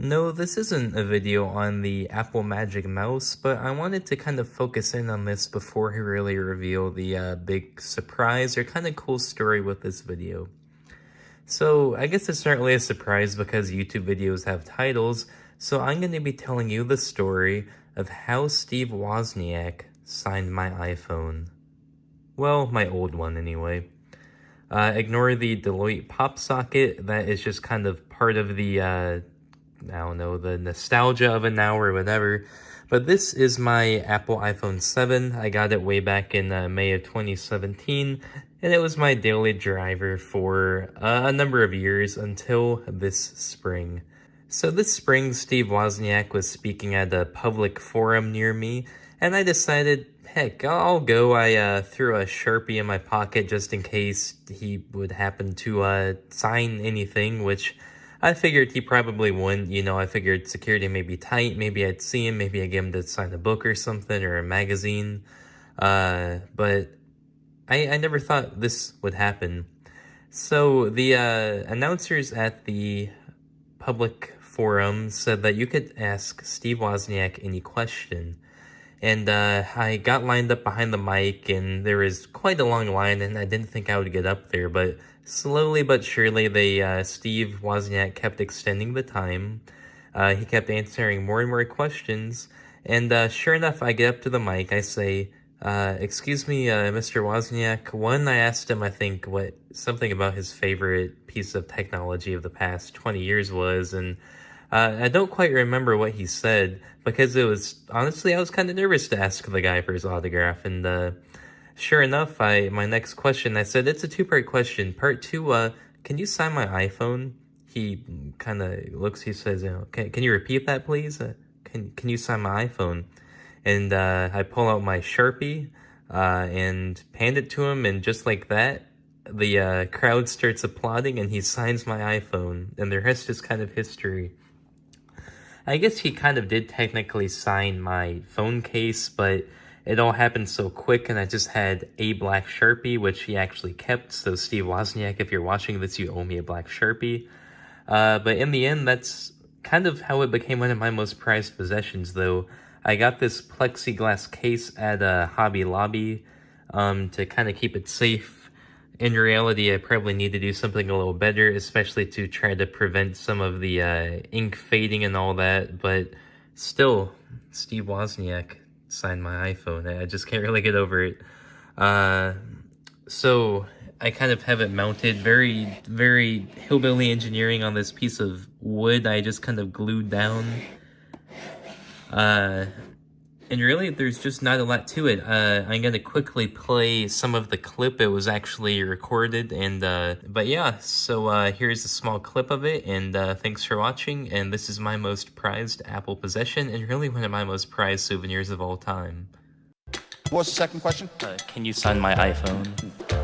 No, this isn't a video on the Apple Magic Mouse, but I wanted to kind of focus in on this before I really reveal the big surprise or kind of cool story with this video. So I guess it's not really a surprise because YouTube videos have titles, so I'm going to be telling you the story of how Steve Wozniak signed my iPhone. Well, my old one anyway. Ignore the Deloitte pop socket, that is just kind of part of the I don't know, the nostalgia of it now or whatever. But this is my Apple iPhone 7. I got it way back in May of 2017, and it was my daily driver for a number of years until this spring. So this spring, Steve Wozniak was speaking at a public forum near me, and I decided, heck, I'll go. I threw a Sharpie in my pocket just in case he would happen to sign anything, which I figured he probably wouldn't. You know, I figured security may be tight. Maybe I'd see him. Maybe I'd get him to sign a book or something or a magazine. But I never thought this would happen. So the announcers at the public forum said that you could ask Steve Wozniak any question. And I got lined up behind the mic, and there was quite a long line, and I didn't think I would get up there, but slowly but surely, Steve Wozniak kept extending the time. He kept answering more and more questions, and sure enough, I get up to the mic. I say, excuse me, Mr. Wozniak. One, I asked him, I think, something about his favorite piece of technology of the past 20 years was, and I don't quite remember what he said, because honestly, I was kind of nervous to ask the guy for his autograph, and sure enough, my next question, I said, it's a two-part question. Part two, can you sign my iPhone? He kind of looks, he says, can you repeat that, please? Can you sign my iPhone? And I pull out my Sharpie and hand it to him, and just like that, the crowd starts applauding, and he signs my iPhone, and the rest is kind of history. I guess he kind of did technically sign my phone case, but it all happened so quick, and I just had a black Sharpie, which he actually kept. So Steve Wozniak, if you're watching this, you owe me a black Sharpie. But in the end, that's kind of how it became one of my most prized possessions, though. I got this plexiglass case at Hobby Lobby to kind of keep it safe. In reality, I probably need to do something a little better, especially to try to prevent some of the ink fading and all that, but still, Steve Wozniak signed my iPhone. I just can't really get over it. So I kind of have it mounted, very, very hillbilly engineering on this piece of wood I just kind of glued down. And really, there's just not a lot to it. I'm gonna quickly play some of the clip. It was actually recorded, and but yeah, so here's a small clip of it, and thanks for watching, and this is my most prized Apple possession, and really one of my most prized souvenirs of all time. What was the second question? Can you sign my iPhone?